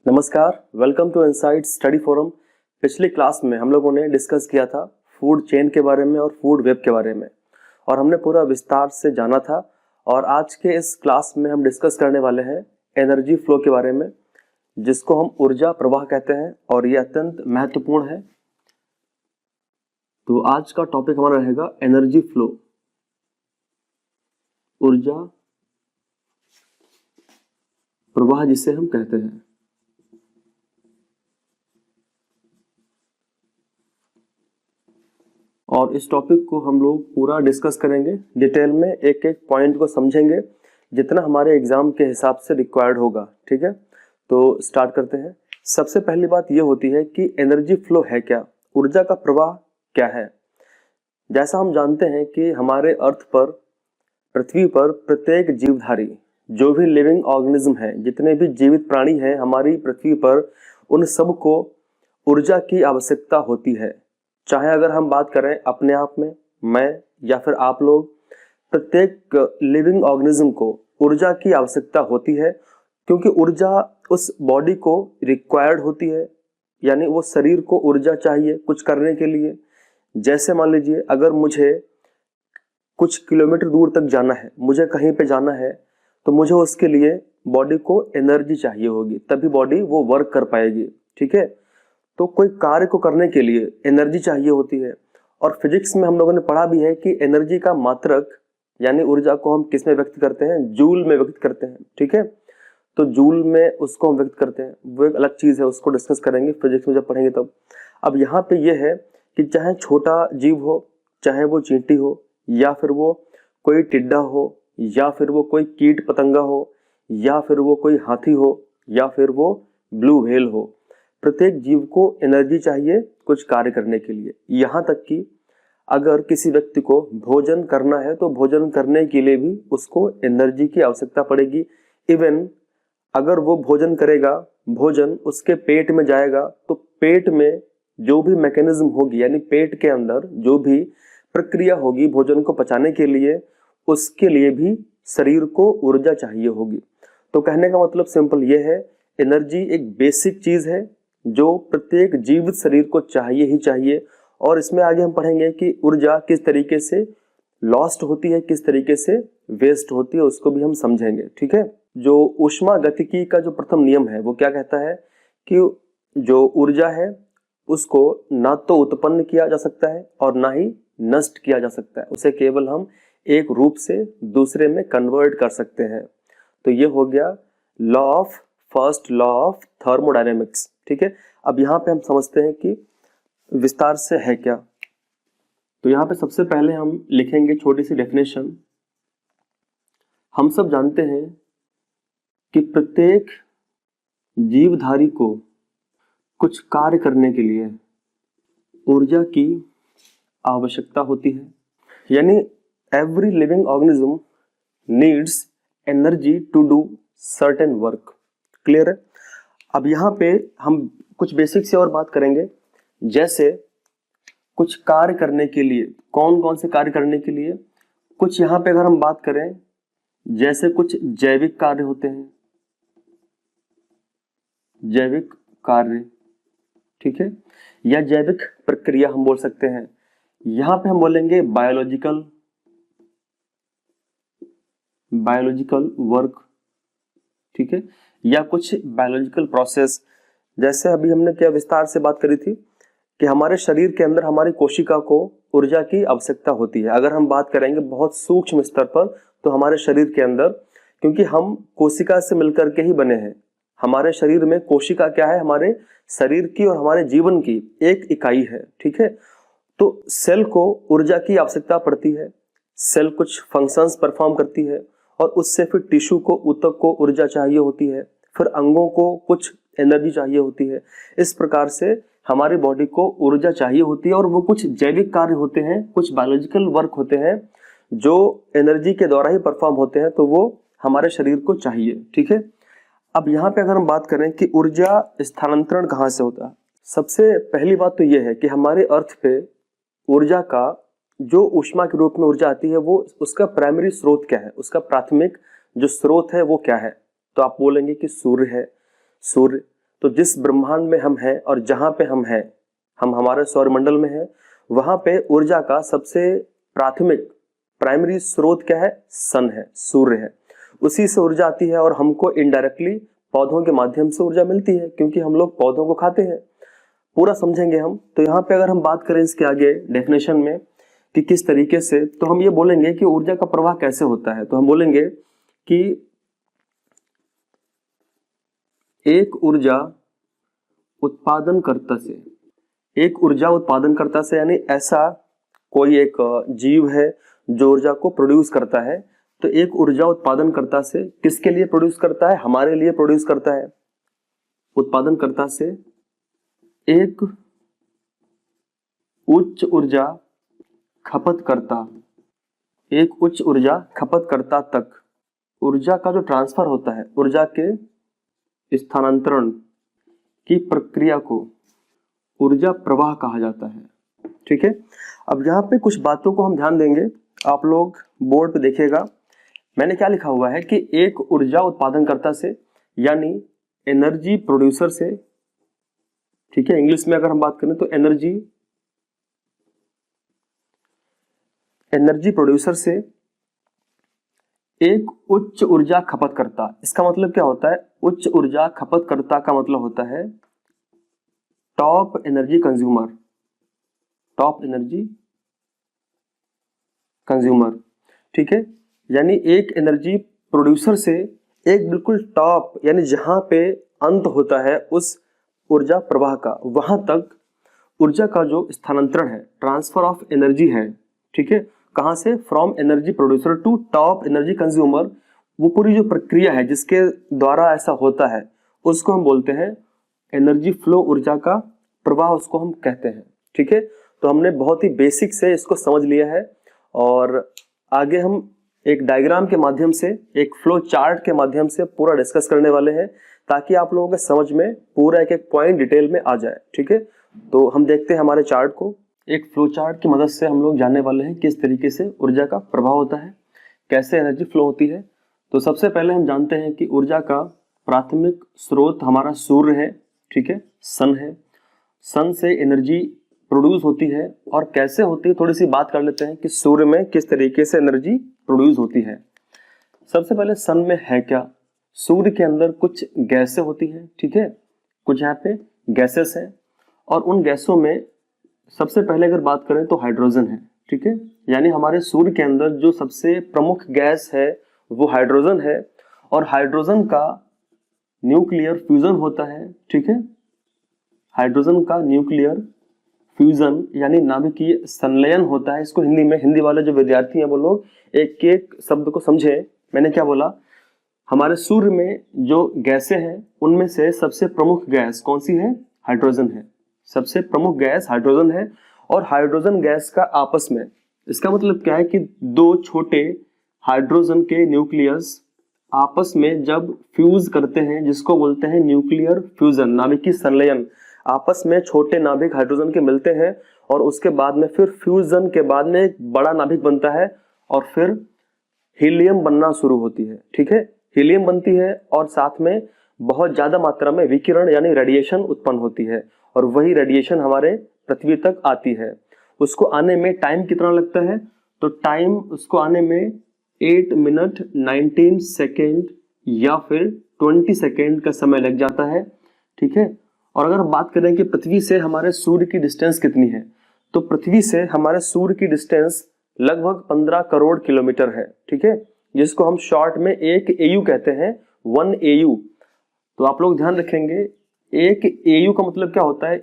नमस्कार, welcome to insight study forum. पिछली class में हम लोगों ने डिस्कस किया था फूड चेन के बारे में और फूड वेब के बारे में, और हमने पूरा विस्तार से जाना था। और आज के इस क्लास में हम डिस्कस करने वाले हैं एनर्जी फ्लो के बारे में, जिसको हम ऊर्जा प्रवाह कहते हैं, और ये अत्यंत महत्वपूर्ण है। तो आज का टॉपिक हमारा रहेगा एनर्जी फ्लो, ऊर्जा प्रवाह जिसे हम कहते हैं। और इस टॉपिक को हम लोग पूरा डिस्कस करेंगे डिटेल में, एक एक पॉइंट को समझेंगे जितना हमारे एग्जाम के हिसाब से रिक्वायर्ड होगा। ठीक है, तो स्टार्ट करते हैं। सबसे पहली बात यह होती है कि एनर्जी फ्लो है क्या, ऊर्जा का प्रवाह क्या है। जैसा हम जानते हैं कि हमारे अर्थ पर, पृथ्वी पर प्रत्येक जीवधारी, जो भी लिविंग ऑर्गेनिज्म है, जितने भी जीवित प्राणी हैं हमारी पृथ्वी पर, उन सब को ऊर्जा की आवश्यकता होती है। चाहे अगर हम बात करें अपने आप में, मैं या फिर आप लोग, प्रत्येक लिविंग ऑर्गेनिज्म को ऊर्जा की आवश्यकता होती है, क्योंकि ऊर्जा उस बॉडी को रिक्वायर्ड होती है। यानी वो शरीर को ऊर्जा चाहिए कुछ करने के लिए। जैसे मान लीजिए, अगर मुझे कुछ किलोमीटर दूर तक जाना है, मुझे कहीं पे जाना है, तो मुझे उसके लिए बॉडी को एनर्जी चाहिए होगी, तभी बॉडी वो वर्क कर पाएगी। ठीक है, तो कोई कार्य को करने के लिए एनर्जी चाहिए होती है। और फिजिक्स में हम लोगों ने पढ़ा भी है कि एनर्जी का मात्रक यानी ऊर्जा को हम किस में व्यक्त करते हैं, जूल में व्यक्त करते हैं। ठीक है, तो जूल में उसको हम व्यक्त करते हैं, वो एक अलग चीज है, उसको डिस्कस करेंगे फिजिक्स में जब पढ़ेंगे तब। अब यहाँ पे ये है कि चाहे छोटा जीव हो, चाहे वो चींटी हो, या फिर वो कोई टिड्डा हो, या फिर वो कोई कीट पतंगा हो, या फिर वो कोई हाथी हो, या फिर वो ब्लू व्हेल हो, प्रत्येक जीव को एनर्जी चाहिए कुछ कार्य करने के लिए। यहाँ तक कि अगर किसी व्यक्ति को भोजन करना है, तो भोजन करने के लिए भी उसको एनर्जी की आवश्यकता पड़ेगी। इवन अगर वो भोजन करेगा, भोजन उसके पेट में जाएगा, तो पेट में जो भी मैकेनिज्म होगी, यानी पेट के अंदर जो भी प्रक्रिया होगी भोजन को पचाने के लिए, उसके लिए भी शरीर को ऊर्जा चाहिए होगी। तो कहने का मतलब सिंपल ये है, एनर्जी एक बेसिक चीज है जो प्रत्येक जीवित शरीर को चाहिए ही चाहिए। और इसमें आगे हम पढ़ेंगे कि ऊर्जा किस तरीके से लॉस्ट होती है, किस तरीके से वेस्ट होती है, उसको भी हम समझेंगे। ठीक है, जो ऊष्मा गतिकी का जो प्रथम नियम है वो क्या कहता है कि जो ऊर्जा है उसको ना तो उत्पन्न किया जा सकता है और ना ही नष्ट किया जा सकता है, उसे केवल हम एक रूप से दूसरे में कन्वर्ट कर सकते हैं। तो ये हो गया फर्स्ट लॉ ऑफ थर्मोडायनेमिक्स। ठीक है, अब यहाँ पे हम समझते हैं कि विस्तार से है क्या। तो यहाँ पे सबसे पहले हम लिखेंगे छोटी सी डेफिनेशन। हम सब जानते हैं कि प्रत्येक जीवधारी को कुछ कार्य करने के लिए ऊर्जा की आवश्यकता होती है। यानी every living organism needs energy to do certain work. Clear है। अब यहाँ पे हम कुछ बेसिक से और बात करेंगे, जैसे कुछ कार्य करने के लिए, कौन कौन से कार्य करने के लिए कुछ, यहाँ पे अगर हम बात करें, जैसे कुछ जैविक कार्य होते हैं, जैविक कार्य, ठीक है, या जैविक प्रक्रिया हम बोल सकते हैं। यहाँ पे हम बोलेंगे बायोलॉजिकल वर्क। ठीक है, या कुछ बायोलॉजिकल प्रोसेस। जैसे अभी हमने क्या विस्तार से बात करी थी कि हमारे शरीर के अंदर हमारी कोशिका को ऊर्जा की आवश्यकता होती है। अगर हम बात करेंगे बहुत सूक्ष्म स्तर पर, तो हमारे शरीर के अंदर, क्योंकि हम कोशिका से मिलकर के ही बने हैं, हमारे शरीर में कोशिका क्या है, हमारे शरीर की और हमारे जीवन की एक इकाई है। ठीक है, तो सेल को ऊर्जा की आवश्यकता पड़ती है, सेल कुछ फंक्शंस परफॉर्म करती है, और उससे फिर टिश्यू को, ऊतक को ऊर्जा चाहिए होती है, फिर अंगों को कुछ एनर्जी चाहिए होती है। इस प्रकार से हमारी बॉडी को ऊर्जा चाहिए होती है, और वो कुछ जैविक कार्य होते हैं, कुछ बायोलॉजिकल वर्क होते हैं जो एनर्जी के द्वारा ही परफॉर्म होते हैं, तो वो हमारे शरीर को चाहिए। ठीक है, अब यहाँ पे अगर हम बात करें कि ऊर्जा स्थानांतरण कहाँ से होता है, सबसे पहली बात तो ये है कि हमारे अर्थ पे ऊर्जा का जो ऊष्मा के रूप में ऊर्जा आती है, वो उसका प्राइमरी स्रोत क्या है, उसका प्राथमिक जो स्रोत है वो क्या है। तो आप बोलेंगे कि सूर्य है। सूर्य, तो जिस ब्रह्मांड में हम हैं और जहां पे हम हैं, हम हमारे सौरमंडल में हैं, वहां पे ऊर्जा का सबसे प्राथमिक प्राइमरी स्रोत क्या है? सन है, सूर्य है। उसी से ऊर्जा आती है और हमको इनडायरेक्टली पौधों के माध्यम से ऊर्जा मिलती है, क्योंकि हम लोग पौधों को खाते हैं। पूरा समझेंगे हम। तो यहाँ पे अगर हम बात करें इसके आगे डेफिनेशन में कि किस तरीके से, तो हम ये बोलेंगे कि ऊर्जा का प्रवाह कैसे होता है। तो हम बोलेंगे कि एक ऊर्जा उत्पादनकर्ता से, एक ऊर्जा उत्पादनकर्ता से यानी ऐसा कोई एक जीव है जो ऊर्जा को प्रोड्यूस करता है। तो एक ऊर्जा उत्पादनकर्ता से किसके लिए प्रोड्यूस करता है? हमारे लिए प्रोड्यूस करता है। उत्पादनकर्ता से एक उच्च ऊर्जा खपतकर्ता, एक उच्च ऊर्जा खपतकर्ता तक ऊर्जा का जो ट्रांसफर होता है, ऊर्जा के स्थानांतरण की प्रक्रिया को ऊर्जा प्रवाह कहा जाता है। ठीक है। अब यहाँ पे कुछ बातों को हम ध्यान देंगे। आप लोग बोर्ड पे देखिएगा, मैंने क्या लिखा हुआ है कि एक ऊर्जा उत्पादनकर्ता से यानी एनर्जी प्रोड्यूसर से, ठीक है, इंग्लिश में अगर हम बात करें तो एनर्जी प्रोड्यूसर से एक उच्च ऊर्जा खपतकर्ता। इसका मतलब क्या होता है? उच्च ऊर्जा खपतकर्ता का मतलब होता है top energy consumer, top energy consumer. ठीक है। यानी एक एनर्जी प्रोड्यूसर से एक बिल्कुल टॉप, यानी जहां पे अंत होता है उस ऊर्जा प्रवाह का, वहां तक ऊर्जा का जो स्थानांतरण है, ट्रांसफर ऑफ एनर्जी है। ठीक है। कहां से? From energy producer to top energy consumer. वो पूरी जो प्रक्रिया है जिसके द्वारा ऐसा होता है, उसको हम बोलते हैं एनर्जी फ्लो, ऊर्जा का प्रवाह उसको हम कहते हैं। ठीक है। तो हमने बहुत ही बेसिक से इसको समझ लिया है और आगे हम एक डायग्राम के माध्यम से, एक फ्लो चार्ट के माध्यम से पूरा डिस्कस करने वाले हैं, ताकि आप लोगों के समझ में पूरा एक एक पॉइंट डिटेल में आ जाए। ठीक है। तो हम देखते हैं हमारे चार्ट को। एक फ्लो चार्ट की मदद से हम लोग जानने वाले हैं किस तरीके से ऊर्जा का प्रभाव होता है, कैसे एनर्जी फ्लो होती है। तो सबसे पहले हम जानते हैं कि ऊर्जा का प्राथमिक स्रोत हमारा सूर्य है। ठीक है, सन है। सन से एनर्जी प्रोड्यूस होती है और कैसे होती है थोड़ी सी बात कर लेते हैं कि सूर्य में किस तरीके से एनर्जी प्रोड्यूस होती है। सबसे पहले सन में है क्या? सूर्य के अंदर कुछ गैसें होती हैं। ठीक है, कुछ यहाँ पे गैसेस हैं और उन गैसों में सबसे पहले अगर बात करें तो हाइड्रोजन है। ठीक है, यानी हमारे सूर्य के अंदर जो सबसे प्रमुख गैस है वो हाइड्रोजन है और हाइड्रोजन का न्यूक्लियर फ्यूजन होता है। ठीक है, हाइड्रोजन का न्यूक्लियर फ्यूजन यानी नाभिकीय संलयन होता है। इसको हिंदी में, हिंदी वाले जो विद्यार्थी हैं वो लोग एक एक शब्द को समझे। मैंने क्या बोला? हमारे सूर्य में जो गैसें हैं उनमें से सबसे प्रमुख गैस कौन सी है? हाइड्रोजन है। सबसे प्रमुख गैस हाइड्रोजन है और हाइड्रोजन गैस का आपस में, इसका मतलब क्या है कि दो छोटे हाइड्रोजन के न्यूक्लियस आपस में जब फ्यूज करते हैं, जिसको बोलते हैं न्यूक्लियर फ्यूजन, नाभिकीय संलयन, आपस में छोटे नाभिक हाइड्रोजन के मिलते हैं और उसके बाद में फिर फ्यूजन के बाद में एक बड़ा नाभिक बनता है और फिर हीलियम बनना शुरू होती है। ठीक है, हीलियम बनती है और साथ में बहुत ज्यादा मात्रा में विकिरण यानी रेडिएशन उत्पन्न होती है और वही रेडिएशन हमारे पृथ्वी तक आती है। उसको आने में टाइम कितना लगता है? तो टाइम उसको आने में 8 मिनट 19 सेकेंड या फिर 20 सेकेंड का समय लग जाता है। ठीक है, और अगर बात करें कि पृथ्वी से हमारे सूर्य की डिस्टेंस कितनी है, तो पृथ्वी से हमारे सूर्य की डिस्टेंस लगभग 15 करोड़ किलोमीटर है। ठीक है, जिसको हम शॉर्ट में 1 AU कहते हैं, 1 AU। तो आप लोग ध्यान रखेंगे 1 AU का मतलब क्या होता है?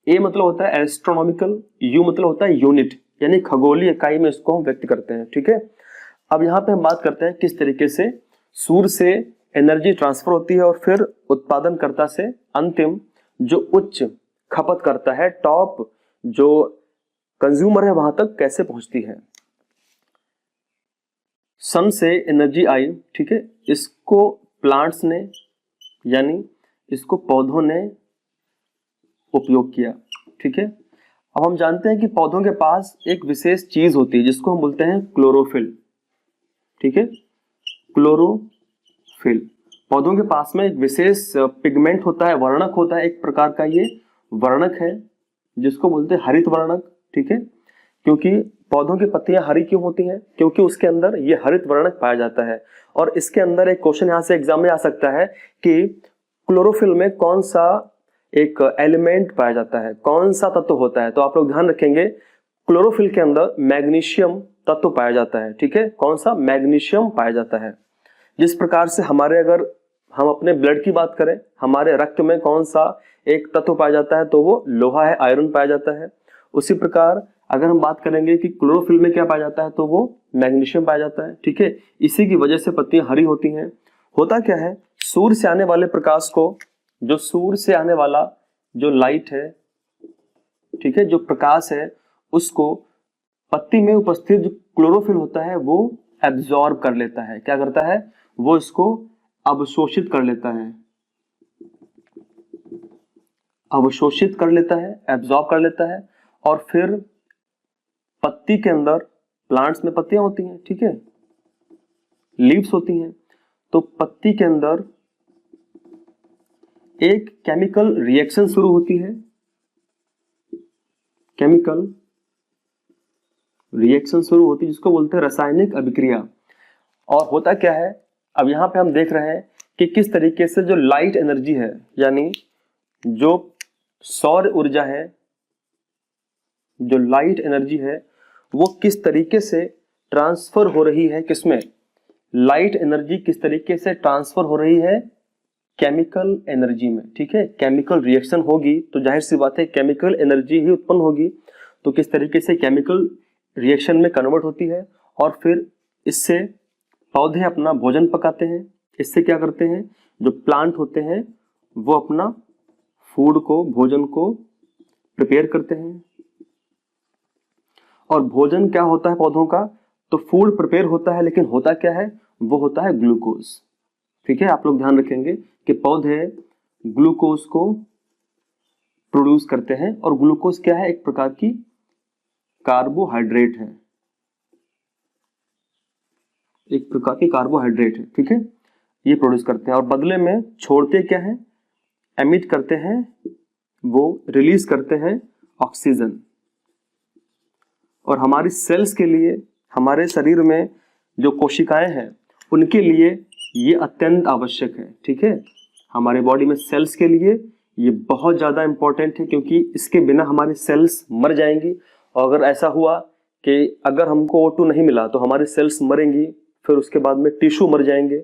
A मतलब होता है एस्ट्रोनॉमिकल, U मतलब होता है यूनिट, यानी खगोलीय इकाई में इसको हम व्यक्त करते हैं। ठीक है, अब यहाँ पे हम बात करते हैं किस तरीके से सूर्य से एनर्जी ट्रांसफर होती है और फिर उत्पादनकर्ता से अंतिम जो उच्च खपत करता है, टॉप जो कंज्यूमर है, वहां तक कैसे पहुंचती है। सन से एनर्जी आई। ठीक है, इसको प्लांट्स ने यानी इसको पौधों ने उपयोग किया। ठीक है, अब हम जानते हैं कि पौधों के पास एक विशेष चीज होती है जिसको हम बोलते हैं क्लोरोफिल। ठीक है, क्लोरोफिल। पौधों के पास में एक विशेष पिगमेंट होता है, वर्णक होता है, एक प्रकार का ये वर्णक है जिसको बोलते हैं हरित वर्णक। ठीक है, क्योंकि पौधों की पत्तियां हरी क्यों होती हैं? क्योंकि उसके अंदर ये हरित वर्णक पाया जाता है। और इसके अंदर एक क्वेश्चन यहाँ से एग्जाम में आ सकता है कि क्लोरोफिल में कौन सा एक एलिमेंट पाया जाता है, कौन सा तत्व होता है? तो आप लोग ध्यान रखेंगे, क्लोरोफिल के अंदर मैग्नीशियम तत्व पाया जाता है। ठीक है, कौन सा? मैग्नीशियम पाया जाता है। जिस प्रकार से हमारे, अगर हम अपने ब्लड की बात करें, हमारे रक्त में कौन सा एक तत्व पाया जाता है? तो वो लोहा है, आयरन पाया जाता है। उसी प्रकार अगर हम बात करेंगे कि क्लोरोफिल में क्या पाया जाता है, तो वो मैग्नीशियम पाया जाता है। ठीक है, इसी की वजह से पत्तियां हरी होती हैं। होता क्या है, सूर्य से आने वाले प्रकाश को, जो सूर्य से आने वाला जो लाइट है, ठीक है, जो प्रकाश है, उसको पत्ती में उपस्थित जो क्लोरोफिल होता है वो एब्जॉर्ब कर लेता है। क्या करता है? वो इसको अवशोषित कर लेता है, अवशोषित कर लेता है, एब्जॉर्ब कर लेता है। और फिर पत्ती के अंदर, प्लांट्स में पत्तियां होती हैं, ठीक है, लीव्स होती हैं, तो पत्ती के अंदर एक केमिकल रिएक्शन शुरू होती है, केमिकल रिएक्शन शुरू होती है जिसको बोलते हैं रासायनिक अभिक्रिया। और होता क्या है, अब यहां पे हम देख रहे हैं कि किस तरीके से जो लाइट एनर्जी है, यानी जो सौर ऊर्जा है, जो लाइट एनर्जी है, वो किस तरीके से ट्रांसफर हो रही है, किसमें? लाइट एनर्जी किस तरीके से ट्रांसफर हो रही है? केमिकल एनर्जी में। ठीक है, केमिकल रिएक्शन होगी तो जाहिर सी बात है केमिकल एनर्जी ही उत्पन्न होगी। तो किस तरीके से केमिकल रिएक्शन में कन्वर्ट होती है और फिर इससे पौधे अपना भोजन पकाते हैं। इससे क्या करते हैं, जो प्लांट होते हैं वो अपना फूड को, भोजन को प्रिपेयर करते हैं। और भोजन क्या होता है पौधों का? तो फूड प्रिपेयर होता है, लेकिन होता क्या है, वो होता है ग्लूकोज। ठीक है, आप लोग ध्यान रखेंगे कि पौधे ग्लूकोज को प्रोड्यूस करते हैं। और ग्लूकोज क्या है? एक प्रकार की कार्बोहाइड्रेट है, एक प्रकार की कार्बोहाइड्रेट है। ठीक है, ये प्रोड्यूस करते हैं और बदले में छोड़ते क्या है? एमिट करते हैं, वो रिलीज करते हैं ऑक्सीजन। और हमारी सेल्स के लिए, हमारे शरीर में जो कोशिकाएं हैं उनके लिए ये अत्यंत आवश्यक है। ठीक है, हमारे बॉडी में सेल्स के लिए ये बहुत ज्यादा इंपॉर्टेंट है, क्योंकि इसके बिना हमारी सेल्स मर जाएंगी। और अगर ऐसा हुआ कि अगर हमको O2 नहीं मिला तो हमारी सेल्स मरेंगी, फिर उसके बाद में टिश्यू मर जाएंगे,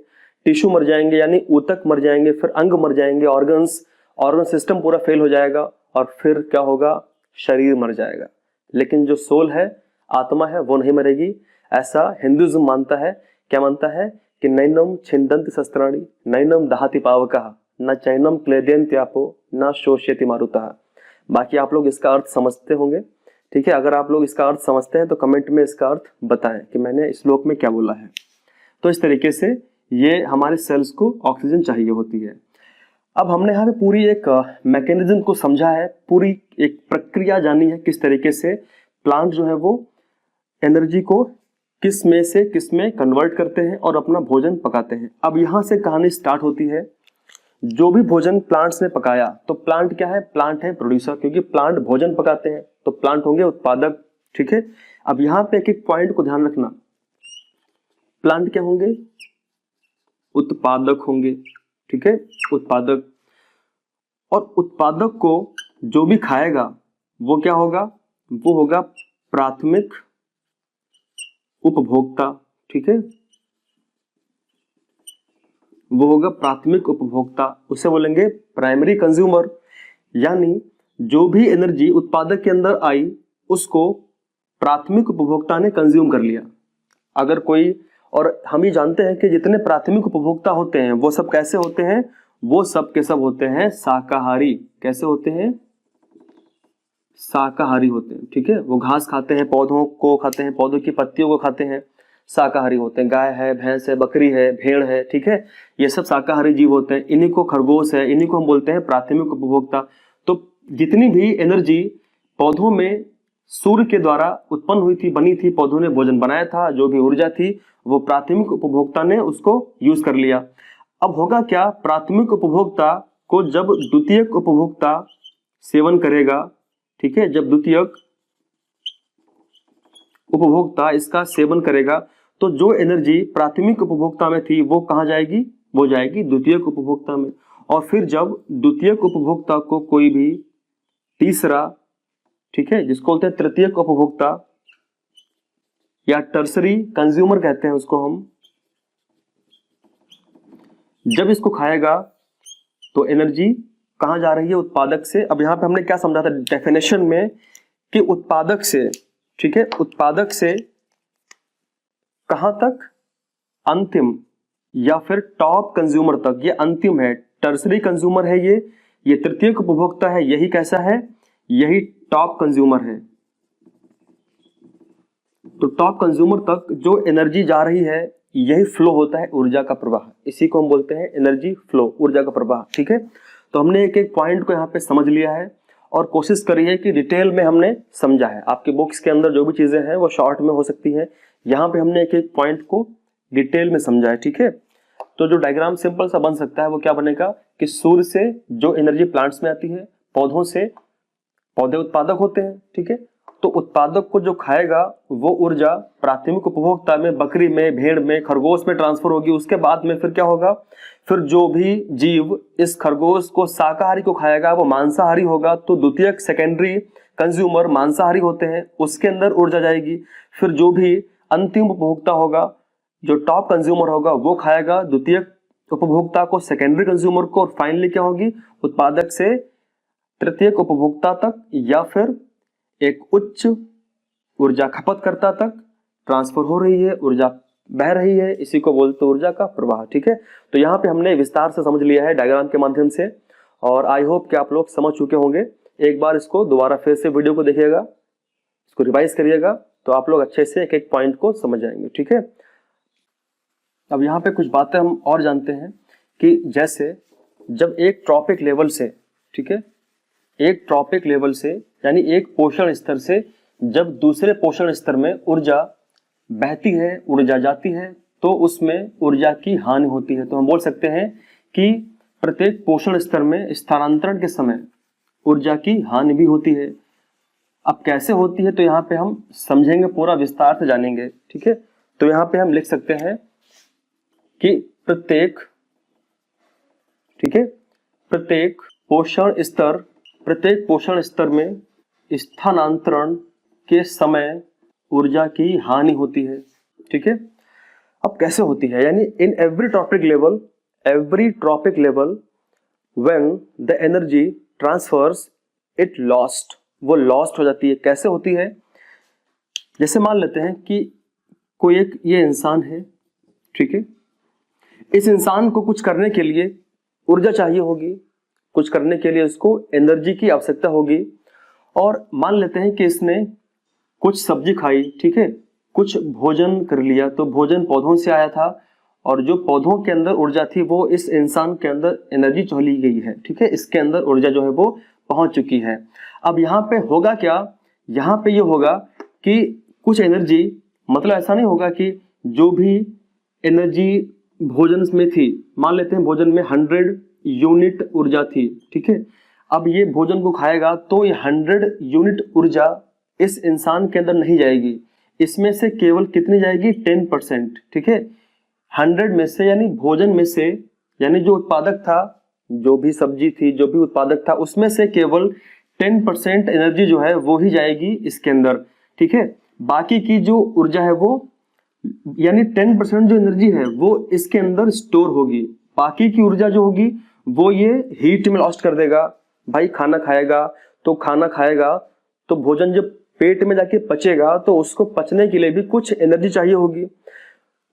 टिश्यू मर जाएंगे यानी ऊतक मर जाएंगे, फिर अंग मर जाएंगे, ऑर्गन सिस्टम पूरा फेल हो जाएगा और फिर क्या होगा? शरीर मर जाएगा। लेकिन जो सोल है, आत्मा है, वो नहीं मरेगी। ऐसा हिंदुइज्म मानता है। क्या मानता है? कि नैनम छिंदन्ति शस्त्राणि नैनम दहाति पावकः न चैनम क्लेदयन्त्यापो न शोष्यति मारुतः। बाकी आप लोग इसका अर्थ समझते होंगे। ठीक है, अगर आप लोग इसका अर्थ समझते हैं तो कमेंट में इसका अर्थ बताएं कि मैंने इस श्लोक में क्या बोला है। तो इस तरीके से ये हमारे सेल्स को ऑक्सीजन चाहिए होती है। अब हमने यहाँ पे पूरी एक मैकेनिज्म को समझा है, पूरी एक प्रक्रिया जानी है, किस तरीके से प्लांट जो है वो एनर्जी को किस में से किस में कन्वर्ट करते हैं और अपना भोजन पकाते हैं। अब यहाँ से कहानी स्टार्ट होती है। जो भी भोजन प्लांट्स ने पकाया, तो प्लांट क्या है? प्लांट है प्रोड्यूसर, क्योंकि प्लांट भोजन पकाते हैं तो प्लांट होंगे उत्पादक। ठीक है, अब यहाँ पे एक एक पॉइंट को ध्यान रखना। प्लांट क्या होंगे? उत्पादक होंगे। ठीक है, उत्पादक। और उत्पादक को जो भी खाएगा वो क्या होगा? वो होगा प्राथमिक उपभोक्ता। ठीक है, वो होगा प्राथमिक उपभोक्ता, उसे बोलेंगे प्राइमरी कंज्यूमर। यानी जो भी एनर्जी उत्पादक के अंदर आई उसको प्राथमिक उपभोक्ता ने कंज्यूम कर लिया। अगर कोई, और हम ही जानते हैं कि जितने प्राथमिक उपभोक्ता होते हैं वो सब कैसे होते हैं? वो सब के सब होते हैं शाकाहारी। कैसे होते हैं? शाकाहारी होते हैं। ठीक है, वो घास खाते हैं, पौधों को खाते हैं, पौधों की पत्तियों को खाते हैं, शाकाहारी होते हैं। गाय है, भैंस है, बकरी है, भेड़ है, ठीक है, ये सब शाकाहारी जीव होते हैं। इन्हीं को खरगोश है, इन्हीं को हम बोलते हैं प्राथमिक उपभोक्ता। तो जितनी भी एनर्जी पौधों में सूर्य के द्वारा उत्पन्न हुई थी, बनी थी, पौधों ने भोजन बनाया था, जो भी ऊर्जा थी वो प्राथमिक उपभोक्ता ने उसको यूज कर लिया। अब होगा क्या, प्राथमिक उपभोक्ता को जब द्वितीयक उपभोक्ता सेवन करेगा, ठीक है, जब द्वितीयक उपभोक्ता इसका सेवन करेगा तो जो एनर्जी प्राथमिक उपभोक्ता में थी वो कहां जाएगी, वो जाएगी द्वितीयक उपभोक्ता में। और फिर जब द्वितीयक उपभोक्ता को कोई भी तीसरा, ठीक है, जिसको बोलते हैं तृतीयक उपभोक्ता या टर्सरी कंज्यूमर कहते हैं उसको हम, जब इसको खाएगा तो एनर्जी कहां जा रही है, उत्पादक से। अब यहां पे हमने क्या समझा था डेफिनेशन में कि उत्पादक से, ठीक है, उत्पादक से कहां तक, अंतिम या फिर टॉप कंज्यूमर तक, ये अंतिम है, टर्सरी कंज्यूमर है ये तृतीयक उपभोक्ता है, यही कैसा है, यही टॉप कंज्यूमर है। तो टॉप कंज्यूमर तक जो एनर्जी जा रही है यही फ्लो होता है ऊर्जा का प्रवाह, इसी को हम बोलते हैं एनर्जी फ्लो, ऊर्जा का प्रवाह, ठीक है। तो हमने एक एक पॉइंट को यहाँ पे समझ लिया है और कोशिश करी है कि डिटेल में हमने समझा है। आपके बुक्स के अंदर जो भी चीजें हैं वो शॉर्ट में हो सकती हैं, यहाँ पे हमने एक एक पॉइंट को डिटेल में समझा है, ठीक है। तो जो डायग्राम सिंपल सा बन सकता है वो क्या बनेगा कि सूर्य से जो एनर्जी प्लांट्स में आती है, पौधों से, पौधे उत्पादक होते हैं, ठीक है, तो उत्पादक को जो खाएगा वो ऊर्जा प्राथमिक उपभोक्ता में, बकरी में, भेड़ में, खरगोश में ट्रांसफर होगी। उसके बाद में फिर क्या होगा, फिर जो भी जीव इस खरगोश को शाकाहारी को खाएगा वो मांसाहारी होगा, तो द्वितीयक सेकेंडरी कंज्यूमर मांसाहारी होते हैं, उसके अंदर ऊर्जा जाएगी। फिर जो भी अंतिम उपभोक्ता होगा, जो टॉप कंज्यूमर होगा, वो खाएगा द्वितीयक उपभोक्ता को, सेकेंडरी कंज्यूमर को, और फाइनली क्या होगी, उत्पादक से तृतीयक उपभोक्ता तक या फिर एक उच्च ऊर्जा खपतकर्ता तक ट्रांसफर हो रही है, ऊर्जा बह रही है, इसी को बोलते हैं ऊर्जा का प्रवाह, ठीक है। तो यहाँ पे हमने विस्तार से समझ लिया है डायग्राम के माध्यम से, और आई होप कि आप लोग समझ चुके होंगे। एक बार इसको दोबारा फिर से वीडियो को देखिएगा, इसको रिवाइज करिएगा, तो आप लोग अच्छे से एक एक पॉइंट को समझ जाएंगे, ठीक है। अब यहाँ पे कुछ बातें हम और जानते हैं कि जैसे जब एक ट्रॉपिक लेवल से, ठीक है, एक ट्रॉपिक लेवल से यानी एक पोषण स्तर से जब दूसरे पोषण स्तर में ऊर्जा बहती है, ऊर्जा जाती है, तो उसमें ऊर्जा की हानि होती है। तो हम बोल सकते हैं कि प्रत्येक पोषण स्तर में स्थानांतरण के समय ऊर्जा की हानि भी होती है। अब कैसे होती है तो यहाँ पे हम समझेंगे, पूरा विस्तार से जानेंगे, ठीक है। तो यहाँ पे हम लिख सकते हैं कि प्रत्येक, ठीक है, प्रत्येक पोषण स्तर में स्थानांतरण के समय ऊर्जा की हानि होती है, ठीक है। अब कैसे होती है, यानी in every trophic level when the energy transfers it lost, वो लॉस्ट हो जाती है। कैसे होती है, जैसे मान लेते हैं कि कोई एक ये इंसान है, ठीक है, इस इंसान को कुछ करने के लिए ऊर्जा चाहिए होगी, कुछ करने के लिए उसको एनर्जी की आवश्यकता होगी, और मान लेते हैं कि इसने कुछ सब्जी खाई, ठीक है, कुछ भोजन कर लिया, तो भोजन पौधों से आया था और जो पौधों के अंदर ऊर्जा थी वो इस इंसान के अंदर एनर्जी चली गई है, ठीक है, इसके अंदर ऊर्जा जो है वो पहुंच चुकी है। अब यहाँ पे होगा क्या, यहाँ पे ये होगा कि कुछ एनर्जी, मतलब ऐसा नहीं होगा कि जो भी एनर्जी भोजन में थी, मान लेते हैं भोजन में 100 यूनिट ऊर्जा थी, ठीक है, अब ये भोजन को खाएगा तो ये 100 यूनिट ऊर्जा इस इंसान के अंदर नहीं जाएगी, इसमें से केवल कितनी जाएगी, 10%, ठीक है। 100 में से, यानी भोजन में से, यानी जो उत्पादक था, जो भी सब्जी थी, जो भी उत्पादक था, उसमें से केवल 10% एनर्जी जो है वो ही जाएगी इसके अंदर, ठीक है। बाकी की जो ऊर्जा है वो, यानी 10% जो एनर्जी है वो इसके अंदर स्टोर होगी, बाकी की ऊर्जा जो होगी वो ये हीट में लॉस्ट कर देगा। भाई खाना खाएगा तो भोजन जब पेट में जाके पचेगा तो उसको पचने के लिए भी कुछ एनर्जी चाहिए होगी।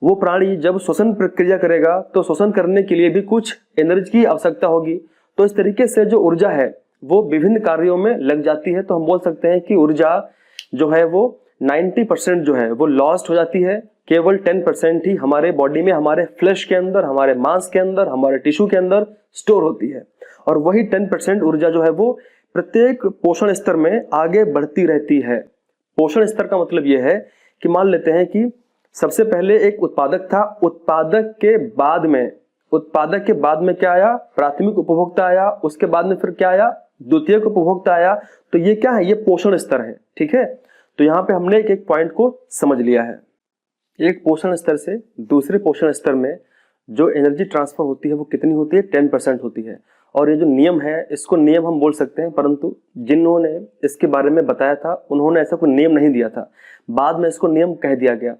वो प्राणी जब श्वसन प्रक्रिया करेगा तो श्वसन करने के लिए भी कुछ एनर्जी की आवश्यकता होगी। तो इस तरीके से जो ऊर्जा है वो विभिन्न कार्यों में लग जाती है। तो हम बोल सकते हैं कि ऊर्जा जो है वो 90% जो है वो लॉस्ट हो जाती है, केवल 10% ही हमारे बॉडी में, हमारे फ्लैश के अंदर, हमारे मांस के अंदर, हमारे टिश्यू के अंदर स्टोर होती है। और वही 10% ऊर्जा जो है वो प्रत्येक पोषण स्तर में आगे बढ़ती रहती है। पोषण स्तर का मतलब यह है कि मान लेते हैं कि सबसे पहले एक उत्पादक था, उत्पादक के बाद में उत्पादक के बाद में क्या आया, प्राथमिक उपभोक्ता आया, उसके बाद में फिर क्या आया, द्वितीयक उपभोक्ता आया। तो ये क्या है, ये पोषण स्तर है, ठीक है। तो यहाँ पे हमने एक एक पॉइंट को समझ लिया है। एक पोषण स्तर से दूसरे पोषण स्तर में जो एनर्जी ट्रांसफर होती है वो कितनी होती है, 10% होती है। और ये जो नियम है, इसको नियम हम बोल सकते हैं, परंतु जिन्होंने इसके बारे में बताया था उन्होंने ऐसा कोई नियम नहीं दिया था, बाद में इसको नियम कह दिया गया।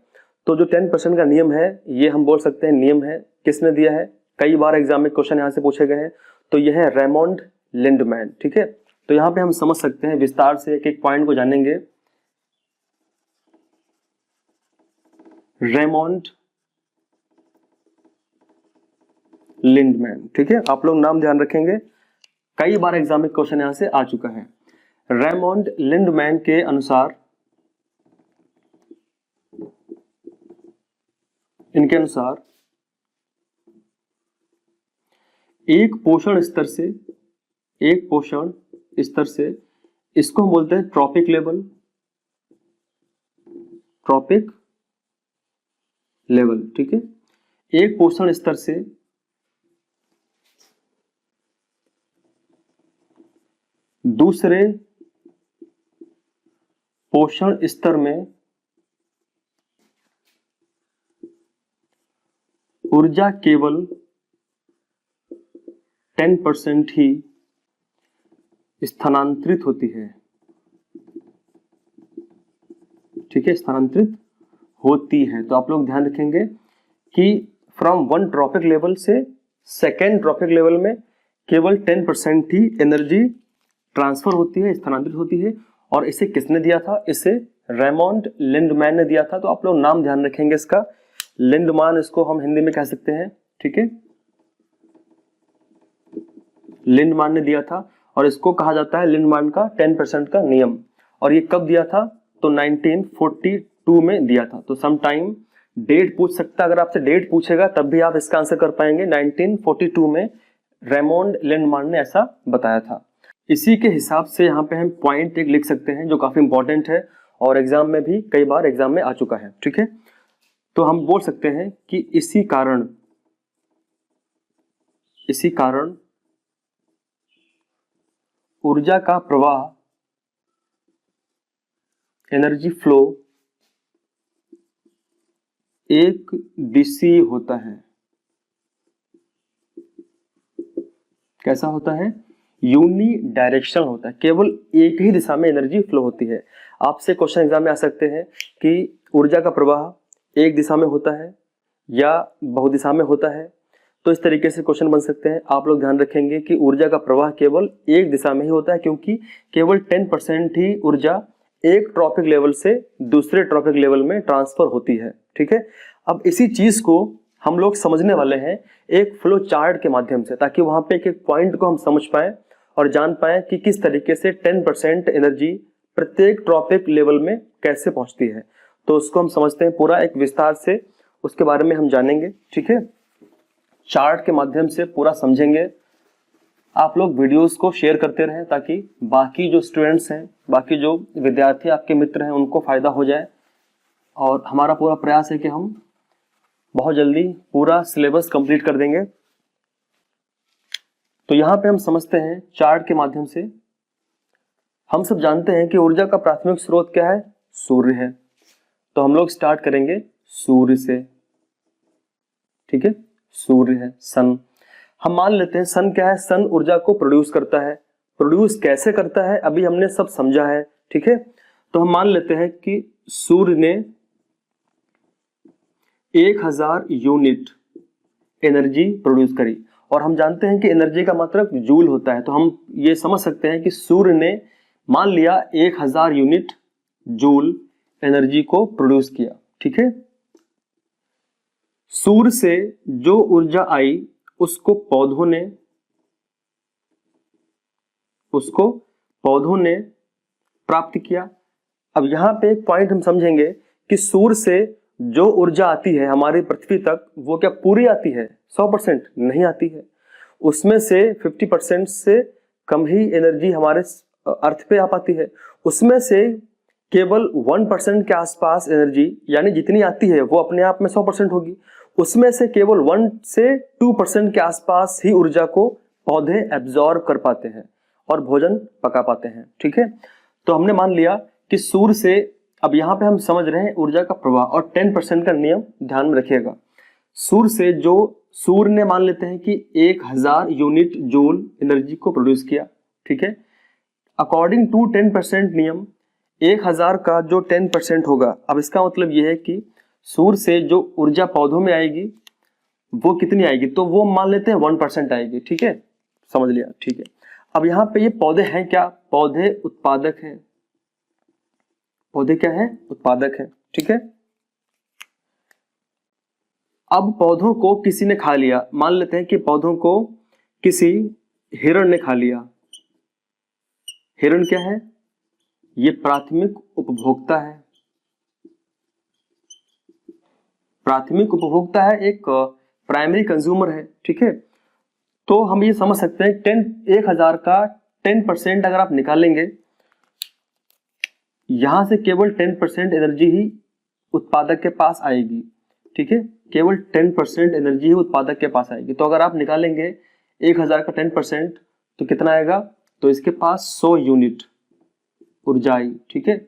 तो जो 10% का नियम है ये हम बोल सकते हैं नियम है। किसने दिया है, कई बार एग्जाम में क्वेश्चन यहाँ से पूछे गए हैं। तो यह है रेमोंड लिंडमैन, ठीक है। तो यहाँ पे हम समझ सकते हैं, विस्तार से एक एक पॉइंट को जानेंगे। रेमोंड लिंडमैन, ठीक है, आप लोग नाम ध्यान रखेंगे, कई बार एग्जाम में क्वेश्चन यहां से आ चुका है। रेमोंड लिंडमैन के अनुसार, इनके अनुसार एक पोषण स्तर से इसको हम बोलते हैं ट्रॉपिक लेवल, ठीक है। एक पोषण स्तर से दूसरे पोषण स्तर में ऊर्जा केवल 10% ही स्थानांतरित होती है, ठीक है, स्थानांतरित होती है। तो आप लोग ध्यान रखेंगे कि फ्रॉम वन ट्रॉपिक लेवल से सेकेंड ट्रॉपिक लेवल में केवल 10% ही एनर्जी ट्रांसफर होती है, स्थानांतरित होती है। और इसे किसने दिया था, इसे रेमोंड लिंडमैन ने दिया था। तो आप लोग नाम ध्यान रखेंगे इसका, लिंडमान इसको हम हिंदी में कह सकते हैं, ठीक है, लिंडमान ने दिया था। और इसको कहा जाता है लिंडमान का 10% का नियम। और ये कब दिया था, तो 1942 में दिया था। तो सम टाइम डेट पूछ सकता है, अगर आपसे डेट पूछेगा तब भी आप इसका आंसर कर पाएंगे। 1942 में रेमोंड लिंडमान ने ऐसा बताया था। इसी के हिसाब से यहाँ पे हम पॉइंट एक लिख सकते हैं जो काफी इंपॉर्टेंट है और एग्जाम में भी कई बार एग्जाम में आ चुका है, ठीक है। तो हम बोल सकते हैं कि इसी कारण ऊर्जा का प्रवाह, एनर्जी फ्लो एक दिशीय होता है। कैसा होता है, यूनी डायरेक्शनल होता है, केवल एक ही दिशा में एनर्जी फ्लो होती है। आपसे क्वेश्चन एग्जाम में आ सकते हैं कि ऊर्जा का प्रवाह एक दिशा में होता है या बहुदिशा में होता है। तो इस तरीके से क्वेश्चन बन सकते हैं। आप लोग ध्यान रखेंगे कि ऊर्जा का प्रवाह केवल एक दिशा में ही होता है, क्योंकि केवल 10% ही ऊर्जा एक ट्रॉपिक लेवल से दूसरे ट्रॉपिक लेवल में ट्रांसफर होती है, ठीक है। अब इसी चीज को हम लोग समझने वाले हैं एक फ्लो चार्ट के माध्यम से, ताकि वहां पे एक एक पॉइंट को हम समझ पाएं और जान पाएं कि किस तरीके से 10% एनर्जी प्रत्येक ट्रॉपिक लेवल में कैसे पहुंचती है। तो उसको हम समझते हैं पूरा एक विस्तार से, उसके बारे में हम जानेंगे, ठीक है। चार्ट के माध्यम से पूरा समझेंगे। आप लोग वीडियोस को शेयर करते रहें ताकि बाकी जो स्टूडेंट्स हैं, बाकी जो विद्यार्थी आपके मित्र हैं, उनको फायदा हो जाए। और हमारा पूरा प्रयास है कि हम बहुत जल्दी पूरा सिलेबस कंप्लीट कर देंगे। तो यहाँ पे हम समझते हैं चार्ट के माध्यम से। हम सब जानते हैं कि ऊर्जा का प्राथमिक स्रोत क्या है, सूर्य है। तो हम लोग स्टार्ट करेंगे सूर्य से, ठीक है, सूर्य है, सन। हम मान लेते हैं सन क्या है, सन ऊर्जा को प्रोड्यूस करता है। प्रोड्यूस कैसे करता है अभी हमने सब समझा है, ठीक है। तो हम मान लेते हैं कि सूर्य ने 1000 यूनिट एनर्जी प्रोड्यूस करी, और हम जानते हैं कि एनर्जी का मात्रक जूल होता है। तो हम ये समझ सकते हैं कि सूर्य ने मान लिया 1000 यूनिट जूल एनर्जी को प्रोड्यूस किया, ठीक है। सूर्य से जो ऊर्जा आई उसको पौधों ने प्राप्त किया। अब यहां पे एक पॉइंट हम समझेंगे कि सूर्य से जो ऊर्जा आती है हमारी पृथ्वी तक, वो क्या पूरी आती है, 100% नहीं आती है। उसमें से 50% से कम ही एनर्जी हमारे अर्थ पे आ पाती है। उसमें से केवल 1% के आसपास एनर्जी, यानी जितनी आती है वो अपने आप में 100% होगी। उसमें से केवल 1 से 2% के आसपास ही ऊर्जा को पौधे एब्जॉर्ब कर पाते हैं और भोजन पका पाते हैं। ठीक है, तो हमने मान लिया कि सूर्य से, अब यहाँ पे हम समझ रहे हैं ऊर्जा का प्रवाह, और 10% का नियम ध्यान में रखिएगा। सूर्य से जो सूर्य ने मान लेते हैं कि 1000 यूनिट जूल एनर्जी को प्रोड्यूस किया। ठीक है, अकॉर्डिंग टू 10% नियम 1000 का जो 10% होगा, अब इसका मतलब यह है कि सूर्य से जो ऊर्जा पौधों में आएगी वो कितनी आएगी, तो वो मान लेते हैं 1% आएगी। ठीक है, समझ लिया। ठीक है, अब यहाँ पे ये पौधे हैं क्या, पौधे उत्पादक हैं। पौधे क्या है, उत्पादक है। ठीक है, अब पौधों को किसी ने खा लिया, मान लेते हैं कि पौधों को किसी हिरण ने खा लिया। हिरण क्या है, ये प्राथमिक उपभोक्ता है। प्राथमिक उपभोक्ता है, एक प्राइमरी कंज्यूमर है। ठीक है, तो हम ये समझ सकते हैं 1000 का 10% अगर आप निकालेंगे, यहां से केवल 10% एनर्जी ही उत्पादक के पास आएगी। ठीक है, केवल 10% एनर्जी ही उत्पादक के पास आएगी। तो अगर आप निकालेंगे 1000 का 10% तो कितना आएगा, तो इसके पास 100 यूनिट ऊर्जा आई। ठीक है,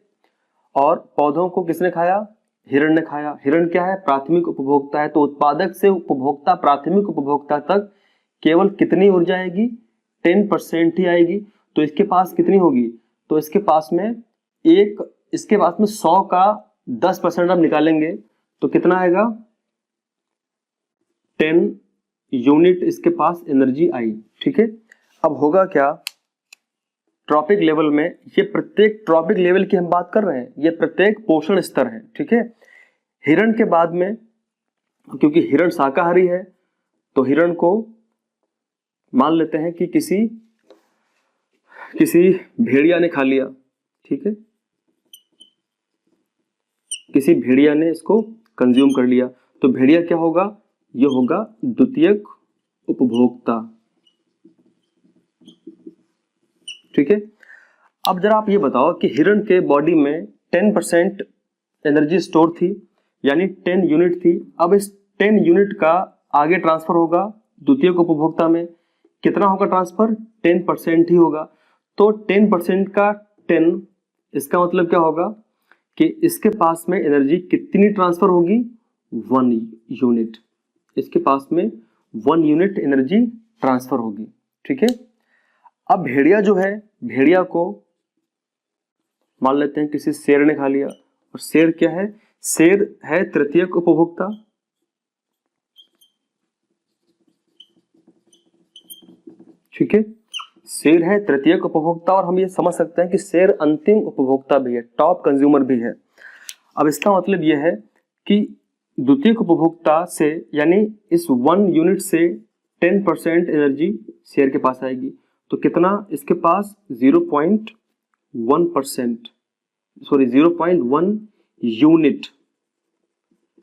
और पौधों को किसने खाया, हिरण ने खाया। हिरण क्या है, प्राथमिक उपभोक्ता है। तो उत्पादक से उपभोक्ता, प्राथमिक उपभोक्ता तक केवल कितनी ऊर्जा आएगी, 10% ही आएगी। तो इसके पास कितनी होगी, तो इसके पास में 100 का 10% आप निकालेंगे तो कितना आएगा, 10 यूनिट इसके पास एनर्जी आई। ठीक है, अब होगा क्या, ट्रॉपिक लेवल में, ये प्रत्येक ट्रॉपिक लेवल की हम बात कर रहे हैं, ये प्रत्येक पोषण स्तर है। ठीक है, हिरण के बाद में, क्योंकि हिरण शाकाहारी है, तो हिरण को मान लेते हैं कि किसी भेड़िया ने खा लिया। ठीक है, किसी भेड़िया ने इसको कंज्यूम कर लिया, तो भेड़िया क्या होगा, ये होगा द्वितीयक उपभोक्ता। ठीक है, अब जरा आप ये बताओ कि हिरण के बॉडी में 10% एनर्जी स्टोर थी, यानी 10 यूनिट थी। अब इस 10 यूनिट का आगे ट्रांसफर होगा द्वितीयक उपभोक्ता में, कितना होगा ट्रांसफर, 10% ही होगा। तो 10% का 10, इसका मतलब क्या होगा कि इसके पास में एनर्जी कितनी ट्रांसफर होगी, 1 यूनिट। इसके पास में 1 यूनिट एनर्जी ट्रांसफर होगी। ठीक है, अब भेड़िया जो है, भेड़िया को मान लेते हैं किसी शेर ने खा लिया, और शेर क्या है, शेर है तृतीयक उपभोक्ता। ठीक है, शेर है तृतीयक उपभोक्ता, और हम ये समझ सकते हैं कि शेर अंतिम उपभोक्ता भी है, टॉप कंज्यूमर भी है। अब इसका मतलब यह है कि द्वितीयक उपभोक्ता से, यानी इस 1 यूनिट से 10% एनर्जी शेर के पास आएगी। तो कितना, इसके पास 0.1 यूनिट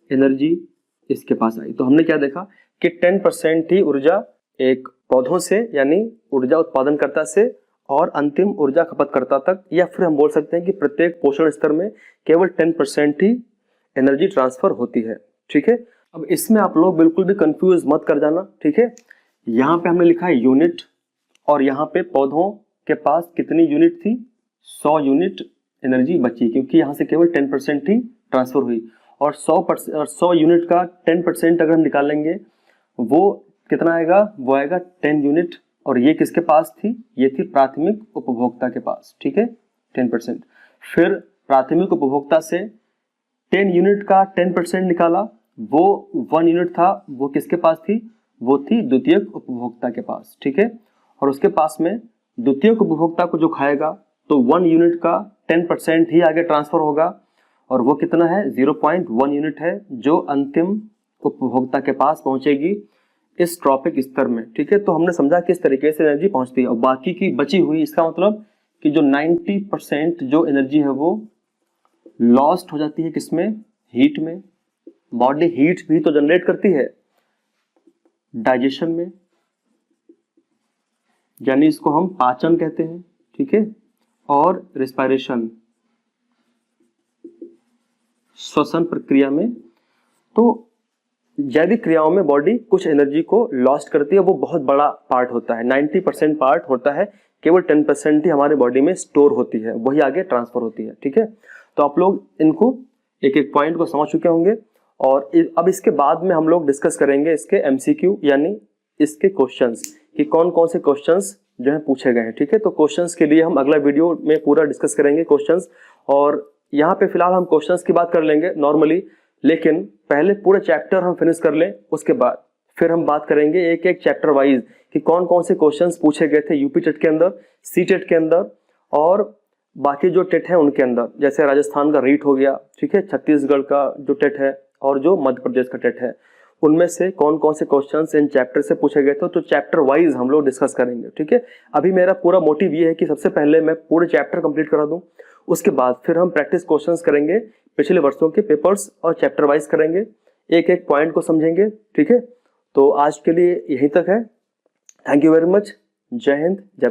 एनर्जी इसके पास आई। तो हमने क्या देखा कि 10% ही ऊर्जा एक पौधों से, यानी ऊर्जा उत्पादनकर्ता से, और अंतिम ऊर्जा खपतकर्ता तक, या फिर हम बोल सकते हैं कि प्रत्येक पोषण स्तर में केवल 10% ही एनर्जी ट्रांसफर होती है। ठीक है, अब इसमें आप लोग बिल्कुल भी कंफ्यूज मत कर जाना। ठीक है, यहाँ पे हमने लिखा है यूनिट, और यहाँ पे पौधों के पास कितनी यूनिट थी, 100 यूनिट एनर्जी बची, क्योंकि यहाँ से केवल 10% ही ट्रांसफर हुई। और 100 यूनिट का 10% अगर हम निकालेंगे, वो कितना आएगा, वो आएगा 10 यूनिट। और ये किसके पास थी, ये थी प्राथमिक उपभोक्ता के पास। ठीक है, 10%। फिर प्राथमिक उपभोक्ता से 10 यूनिट का 10% निकाला, वो 1 यूनिट था, वो किसके पास थी, वो थी द्वितीयक उपभोक्ता के पास। ठीक है, और उसके पास में द्वितीयक उपभोक्ता को जो खाएगा, तो 1 यूनिट का 10% ही आगे ट्रांसफर होगा, और वो कितना है, 0.1 यूनिट है, जो अंतिम उपभोक्ता के पास पहुंचेगी इस ट्रॉपिक स्तर में। ठीक है, तो हमने समझा कि इस तरीके से एनर्जी पहुंचती है, और बाकी की बची हुई, इसका मतलब कि जो 90% जो एनर्जी है वो लॉस्ट हो जाती है, किसमें, हीट में। बॉडी हीट भी तो जनरेट करती है डाइजेशन में, यानी इसको हम पाचन कहते हैं। ठीक है, और रेस्पिरेशन, श्वसन प्रक्रिया में। तो जैविक क्रियाओं में बॉडी कुछ एनर्जी को लॉस्ट करती है, वो बहुत बड़ा पार्ट होता है, 90% पार्ट होता है, केवल 10% ही हमारे बॉडी में स्टोर होती है, वही आगे ट्रांसफर होती है। ठीक है, तो आप लोग इनको एक एक पॉइंट को समझ चुके होंगे और अब इसके बाद में हम लोग डिस्कस करेंगे इसके एमसीक्यू यानी इसके क्वेश्चंस कि कौन कौन से क्वेश्चंस जो है पूछे गए हैं। ठीक है, तो क्वेश्चंस के लिए हम अगला वीडियो में पूरा डिस्कस करेंगे क्वेश्चंस, और यहाँ पे फिलहाल हम क्वेश्चंस की बात कर लेंगे नॉर्मली, लेकिन पहले पूरे चैप्टर हम फिनिश कर लें, उसके बाद फिर हम बात करेंगे एक एक चैप्टर वाइज कि कौन कौन से क्वेश्चंस पूछे गए थे यूपी टेट के अंदर, सी टेट के अंदर और बाकी जो टेट है उनके अंदर, जैसे राजस्थान का रीट हो गया, ठीक है, छत्तीसगढ़ का जो टेट है और जो मध्य प्रदेश का टेट है, उनमें से कौन कौन से क्वेश्चंस इन चैप्टर से पूछे गए थे, तो चैप्टर वाइज हम लोग डिस्कस करेंगे। ठीक है, अभी मेरा पूरा मोटिव ये है कि सबसे पहले मैं पूरे चैप्टर कंप्लीट करा दूं, उसके बाद फिर हम प्रैक्टिस क्वेश्चंस करेंगे पिछले वर्षों के पेपर्स और चैप्टर वाइज करेंगे, एक एक पॉइंट को समझेंगे। ठीक है, तो आज के लिए यहीं तक है। Thank you very much. जय हिंद, जय